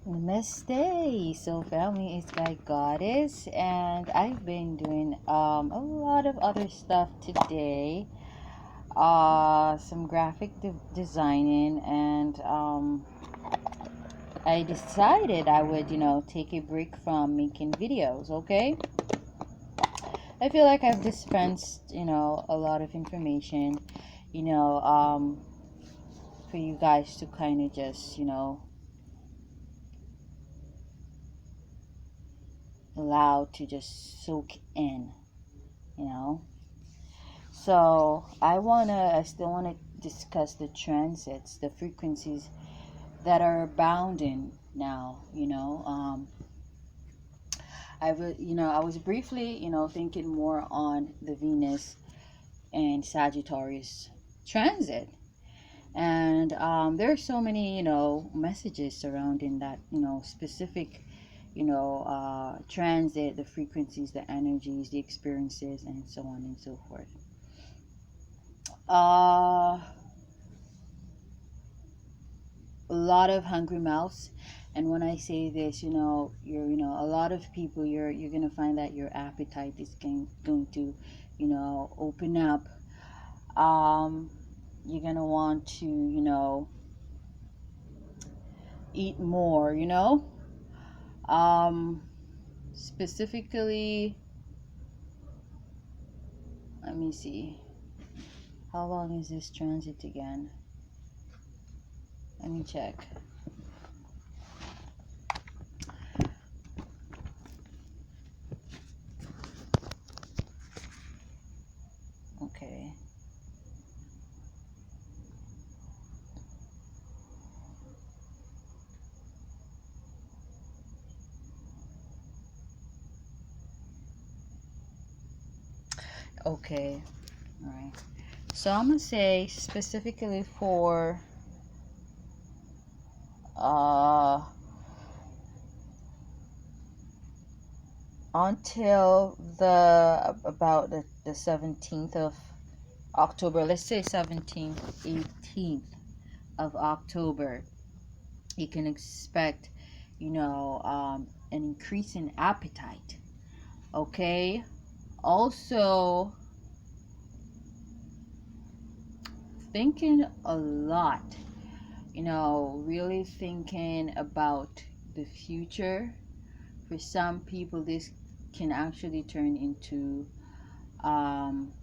Namaste. So family is Guy Goddess, and I've been doing a lot of other stuff today. Some graphic designing, and I decided I would take a break from making videos. Okay, I feel like I've dispensed a lot of information, you know um for you guys to kind of just allow to just soak in, you know. So I still wanna discuss the transits, the frequencies that are abounding now. I was briefly, thinking more on the Venus and Sagittarius transit, and there are so many, messages surrounding that, specific, transit, the frequencies, the energies, the experiences, and so on and so forth. Uh, a lot of hungry mouths, and when I say this, a lot of people, you're gonna find that your appetite is going to open up. um you're gonna want to eat more, um specifically, let me see, how long is this transit again? Let me check. Okay. Okay. All right. So I'm gonna say specifically for uh until the 17th of October. Let's say 17th, 18th of October. You can expect, an increase in appetite. Okay. Also, thinking a lot, really thinking about the future. For some people, this can actually turn into um,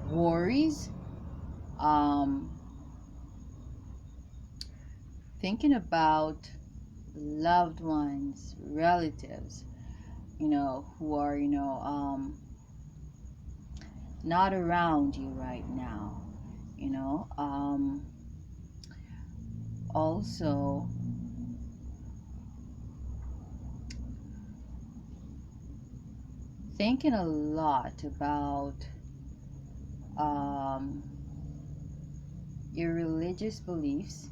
worries, um, thinking about loved ones, relatives, who are, not around you right now, you know. Also, thinking a lot about um, your religious beliefs.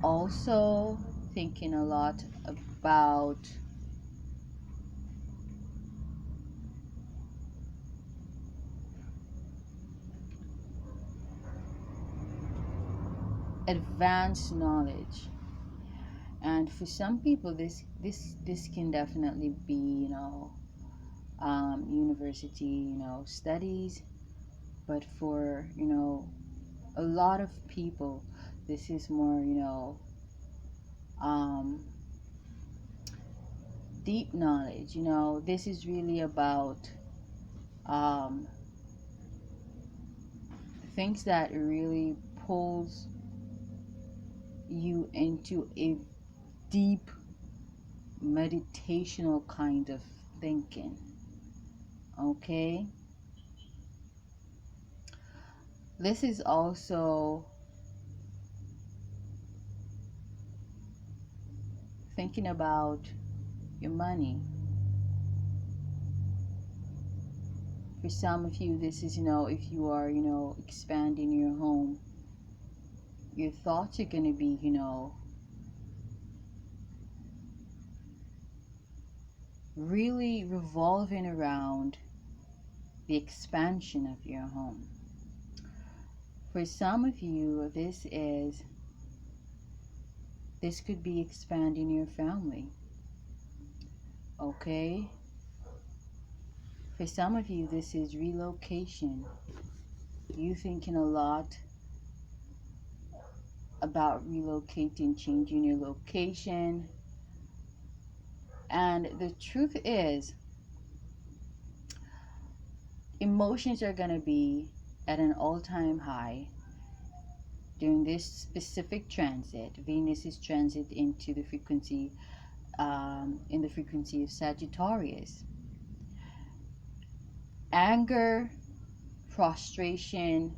Also, thinking a lot about advanced knowledge. And for some people, this can definitely be, university, studies. But for a lot of people, this is more, um, deep knowledge. This is really about um, things that really pulls you into a deep meditational kind of thinking. Okay, this is also thinking about your money. For some of you, this is, if you are, expanding your home, your thoughts are going to be, really revolving around the expansion of your home. For some of you, this could be expanding your family. Okay? For some of you, this is relocation. You thinking a lot about relocating, changing your location. And the truth is, emotions are going to be at an all-time high during this specific transit. Venus is transit into the frequency, in the frequency of Sagittarius. Anger, frustration,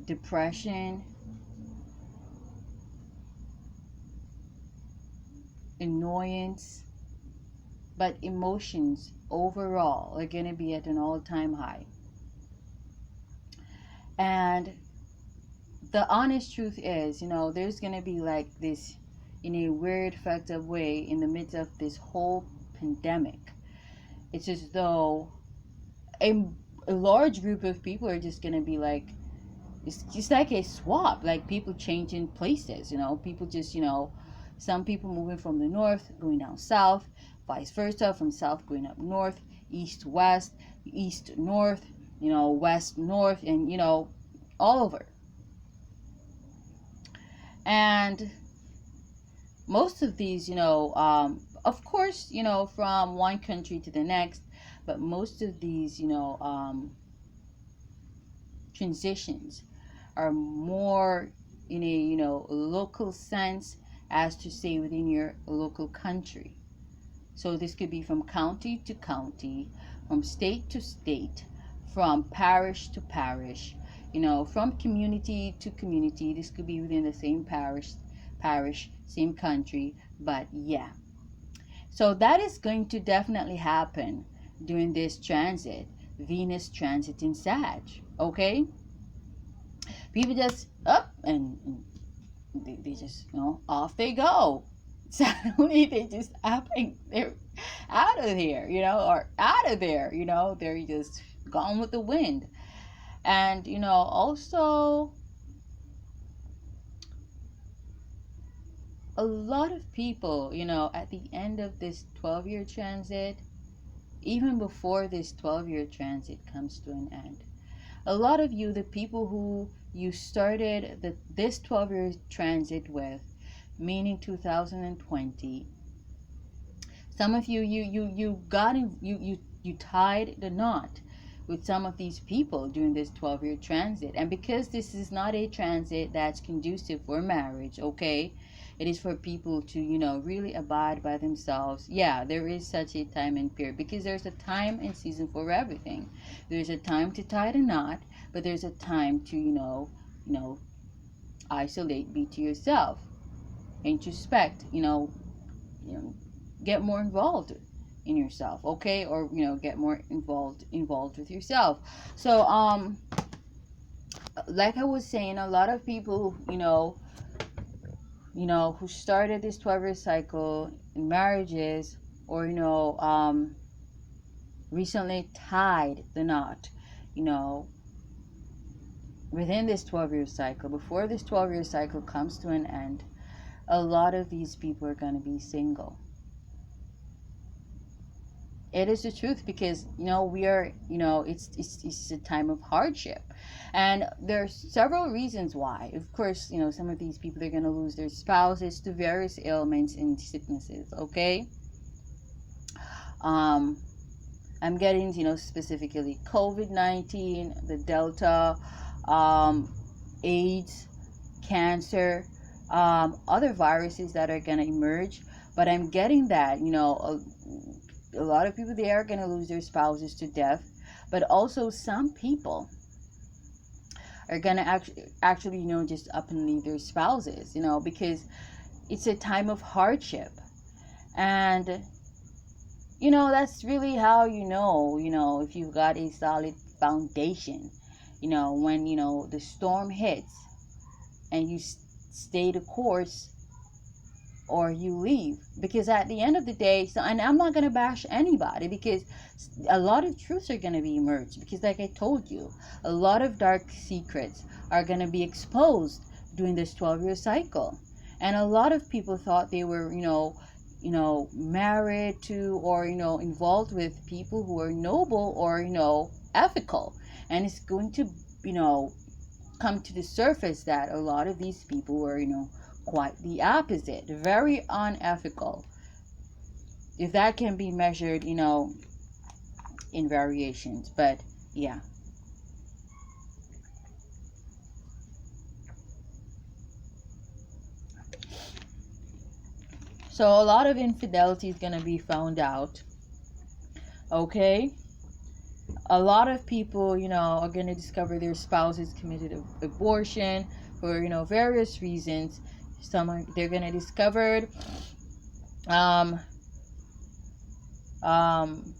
depression, annoyance, but emotions overall are going to be at an all-time high. And the honest truth is, there's going to be like this, in a weird, fucked up way, in the midst of this whole pandemic. It's as though a large group of people are just going to be like, it's just like a swap, like people changing places, people just, some people moving from the north going down south, vice versa, from south going up north, east west, east north, west north, and all over. And most of these, of course, from one country to the next, but most of these, transitions are more in a, local sense, as to say within your local country. So this could be from county to county, from state to state, from parish to parish, from community to community. This could be within the same parish, same country, but yeah. So that is going to definitely happen during this transit, Venus transit in Sag, okay? People just up and they just, off they go. Suddenly they just up and they're out of here, or out of there, they're just gone with the wind. And, also a lot of people, at the end of this 12-year transit, even before this 12-year transit comes to an end, a lot of you, the people who you started this 12-year transit with, meaning 2020, some of you tied the knot with some of these people during this 12-year transit. And because this is not a transit that's conducive for marriage, okay, it is for people to really abide by themselves. Yeah, there is such a time and period, because there's a time and season for everything. There's a time to tie the knot, but there's a time to isolate, be to yourself, introspect, get more involved in yourself, okay, or get more involved with yourself. So like I was saying, a lot of people who started this 12-year cycle in marriages, or recently tied the knot, within this 12-year cycle, before this 12-year cycle comes to an end, a lot of these people are going to be single. It is the truth, because we are, it's a time of hardship, and there's several reasons why. Of course, some of these people are going to lose their spouses to various ailments and sicknesses, okay. I'm getting specifically COVID-19, the Delta, AIDS, cancer, other viruses that are going to emerge. But I'm getting that a lot of people, they are going to lose their spouses to death, but also some people are going to actually just up and leave their spouses, because it's a time of hardship. And that's really how if you've got a solid foundation, when the storm hits and you stay the course, or you leave. Because at the end of the day, so, and I'm not going to bash anybody, because a lot of truths are going to be emerged, because like I told you, a lot of dark secrets are going to be exposed during this 12-year cycle. And a lot of people thought they were, married to, or involved with people who are noble, or ethical. And it's going to, come to the surface that a lot of these people were, quite the opposite, very unethical, if that can be measured, in variations. But yeah. So a lot of infidelity is going to be found out. Okay? A lot of people, are going to discover their spouses committed abortion for, various reasons. They're going to discover um um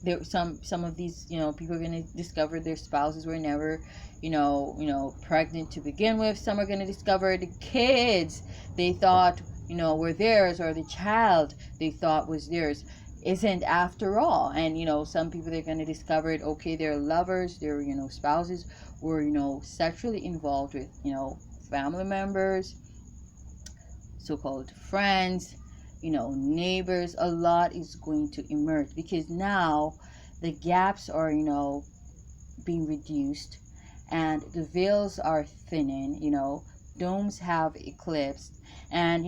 there some of these, people are going to discover their spouses were never, pregnant to begin with. Some are going to discover the kids they thought, were theirs, or the child they thought was theirs isn't after all. And some people, they're going to discover it, okay, their lovers, their spouses were, sexually involved with, family members, so-called friends, neighbors. A lot is going to emerge, because now the gaps are, being reduced, and the veils are thinning, domes have eclipsed, and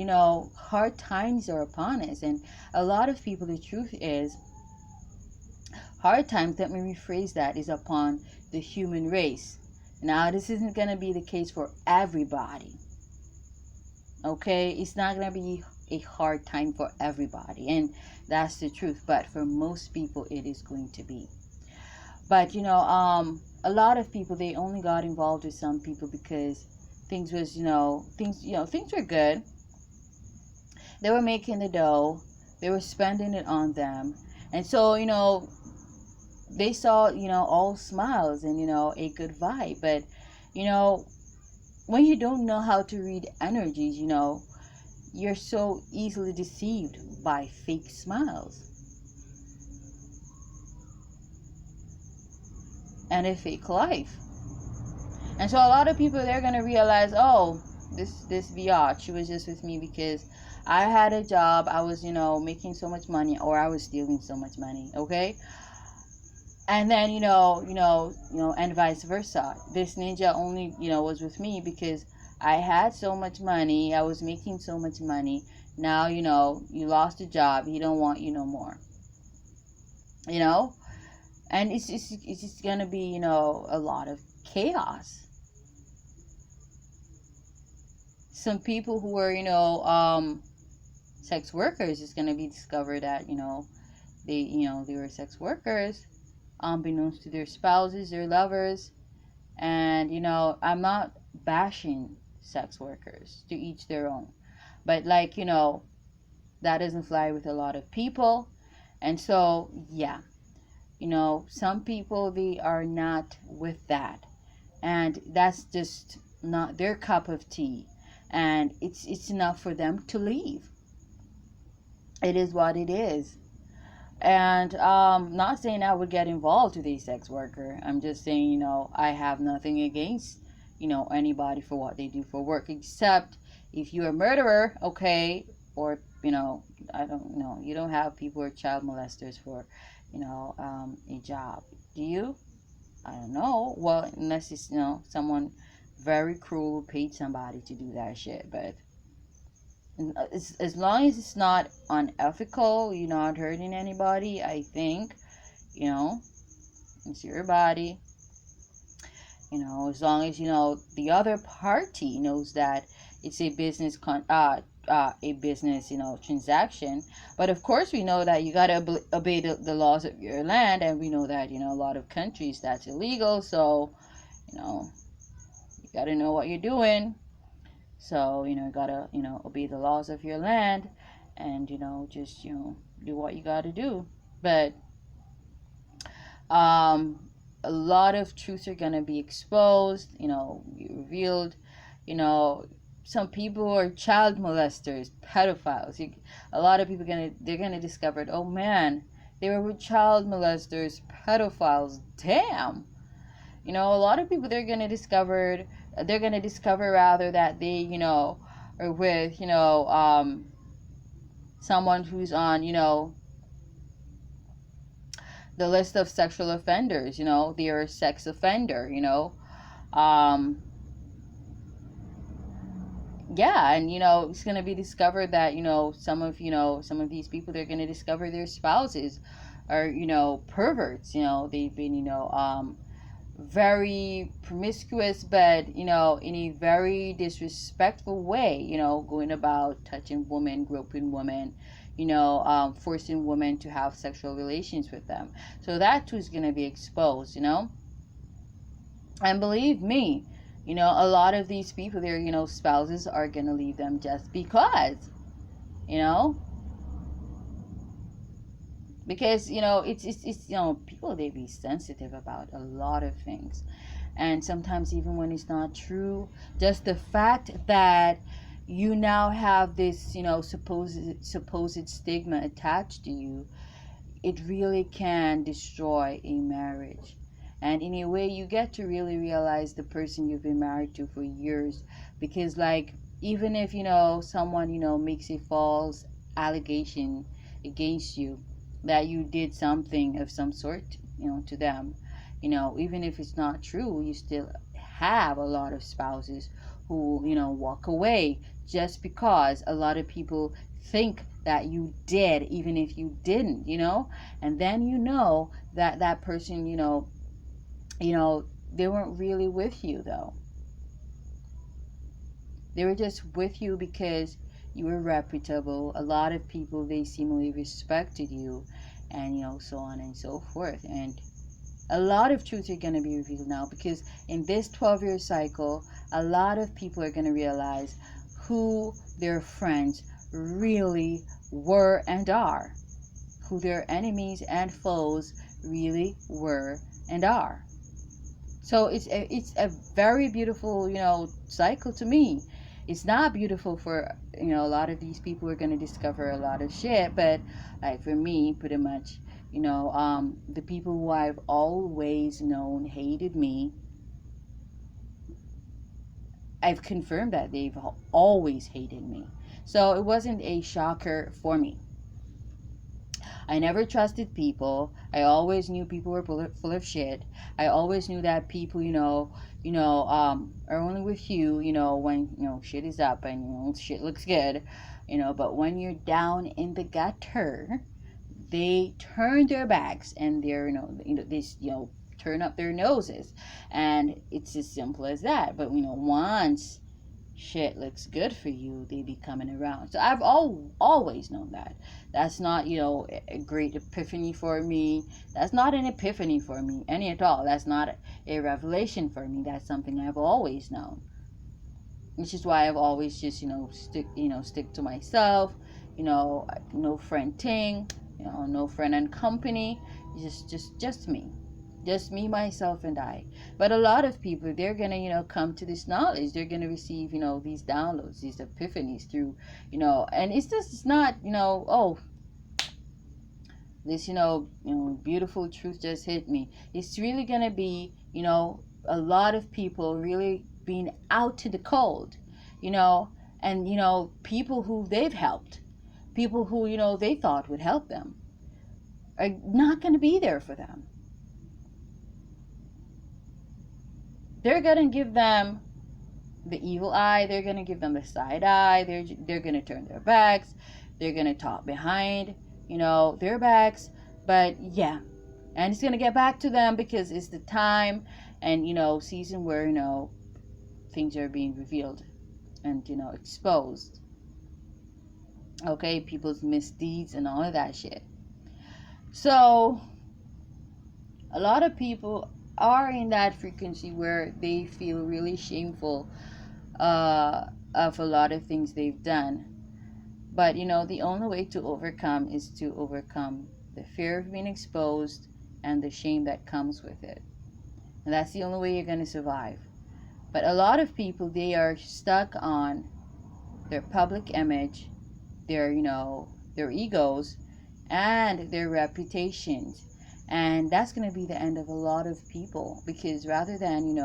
hard times are upon us. And a lot of people, the truth is, hard times, let me rephrase that, is upon the human race. Now, this isn't going to be the case for everybody. Okay, it's not going to be a hard time for everybody, and that's the truth. But for most people, it is going to be. But a lot of people, they only got involved with some people because things was, things were good. They were making the dough, they were spending it on them, and so they saw, all smiles and a good vibe. But when you don't know how to read energies, you're so easily deceived by fake smiles and a fake life. And so a lot of people, they're gonna realize, oh, this biatch, she was just with me because I had a job, I was, making so much money, or I was stealing so much money. Okay. And then and vice versa, this ninja only was with me because I had so much money, I was making so much money. Now you lost a job, he don't want you no more. And it's just gonna be a lot of chaos. Some people who were sex workers, is gonna be discovered that they were sex workers, unbeknownst to their spouses, their lovers. And I'm not bashing sex workers, to each their own, but like that doesn't fly with a lot of people. And so yeah, some people, they are not with that, and that's just not their cup of tea, and it's enough for them to leave. It is what it is. And not saying I would get involved with a sex worker. I'm just saying, I have nothing against, anybody for what they do for work, except if you're a murderer, okay, or, I don't know, you don't have people who are child molesters for, a job, do you? I don't know. Well, unless it's, someone very cruel paid somebody to do that shit. But as long as it's not unethical, you're not hurting anybody, I think, it's your body. As long as the other party knows that it's a business a business transaction. But of course, we know that you got to obey the laws of your land, and we know that a lot of countries that's illegal. So you got to know what you're doing. So you got to obey the laws of your land, and just do what you got to do. But a lot of truths are going to be exposed, revealed. some people are child molesters, pedophiles. A lot of people they're gonna discover it. Oh man, they were with child molesters, pedophiles. Damn. A lot of people they're gonna discover rather that they are with someone who's on the list of sexual offenders. They're a sex offender. Um, yeah, and it's going to be discovered that some of these people, they're going to discover their spouses are perverts. They've been very promiscuous, but in a very disrespectful way, going about touching women, groping women, forcing women to have sexual relations with them. So that too is going to be exposed. And believe me, a lot of these people, their spouses are going to leave them just because, you know because it's people, they be sensitive about a lot of things, and sometimes even when it's not true, just the fact that you now have this supposed stigma attached to you, it really can destroy a marriage. And in a way, you get to really realize the person you've been married to for years, because like, even if someone makes a false allegation against you, that you did something of some sort to them, even if it's not true, you still have a lot of spouses who walk away just because a lot of people think that you did, even if you didn't. And then that that person, they weren't really with you though. They were just with you because you were reputable. A lot of people, they seemingly respected you, and so on and so forth. And a lot of truths are going to be revealed now, because in this 12-year cycle, a lot of people are going to realize who their friends really were and are, who their enemies and foes really were and are. So it's a very beautiful cycle to me. It's not beautiful for a lot of these people who are going to discover a lot of shit, but like for me, pretty much, the people who I've always known hated me, I've confirmed that they've always hated me. So it wasn't a shocker for me. I never trusted people. I always knew people were full of shit. I always knew that people, are only with you, when shit is up and shit looks good, But when you're down in the gutter, they turn their backs, and they're, this, turn up their noses, and it's as simple as that. But once shit looks good for you, they be coming around. So I've always known that. That's not a great epiphany for me. That's not an epiphany for me any at all. That's not a revelation for me. That's something I've always known, which is why I've always just stick to myself. No friend ting, no friend and company. Just me. Just me, myself, and I. But a lot of people, they're gonna come to this knowledge. They're gonna receive these downloads, these epiphanies through and it's not oh, this beautiful truth just hit me. It's really gonna be a lot of people really being out to the cold, and people who they've helped, people who they thought would help them, are not gonna be there for them. They're gonna give them the evil eye. They're gonna give them the side eye. They're gonna turn their backs. They're gonna talk behind their backs. But yeah, and it's gonna get back to them, because it's the time and season where things are being revealed and exposed. Okay, people's misdeeds and all of that shit. So a lot of people are in that frequency where they feel really shameful of a lot of things they've done. But the only way to overcome is to overcome the fear of being exposed and the shame that comes with it. And that's the only way you're going to survive. But a lot of people, they are stuck on their public image, their, their egos, and their reputations. And that's going to be the end of a lot of people, because rather than,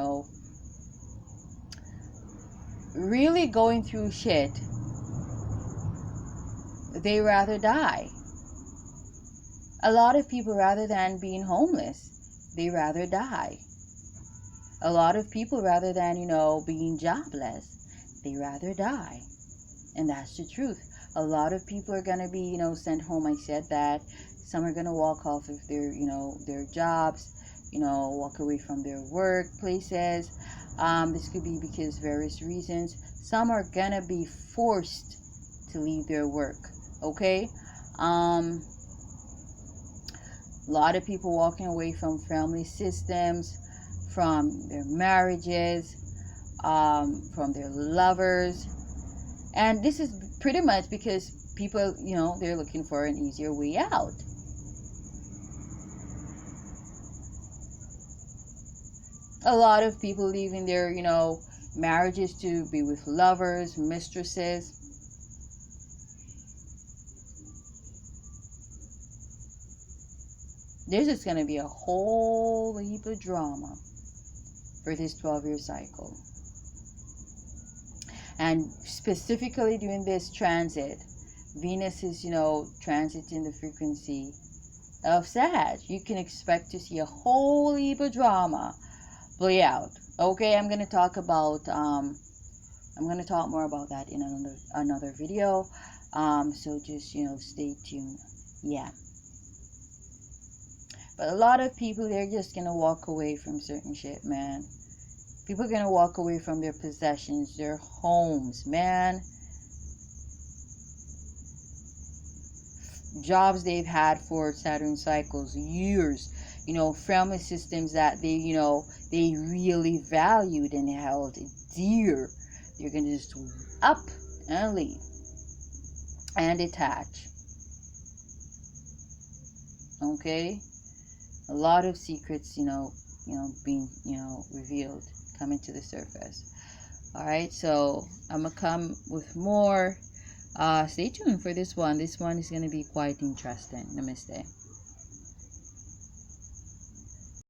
really going through shit, they rather die. A lot of people, rather than being homeless, they rather die. A lot of people, rather than, being jobless, they rather die. And that's the truth. A lot of people are going to be, sent home. I said that. Some are going to walk off of their, their jobs, walk away from their workplaces. This could be because various reasons. Some are going to be forced to leave their work. Okay? A lot of people walking away from family systems, from their marriages, from their lovers. And this is pretty much because people, they're looking for an easier way out. A lot of people leaving their, marriages to be with lovers, mistresses. There's just going to be a whole heap of drama for this 12-year cycle. And specifically during this transit, Venus is, transiting the frequency of Sag. You can expect to see a whole heap of drama play out. Okay, I'm going to talk about, I'm going to talk more about that in another video. So just, stay tuned. Yeah. But a lot of people, they're just going to walk away from certain shit, man. People are going to walk away from their possessions, their homes, man. Jobs they've had for Saturn cycles, years. Family systems that they, they really valued and held dear. You're going to just up and leave and detach. Okay? A lot of secrets, being, revealed, coming to the surface. All right, so I'm gonna come with more. Stay tuned for this one. This one is gonna be quite interesting. Namaste.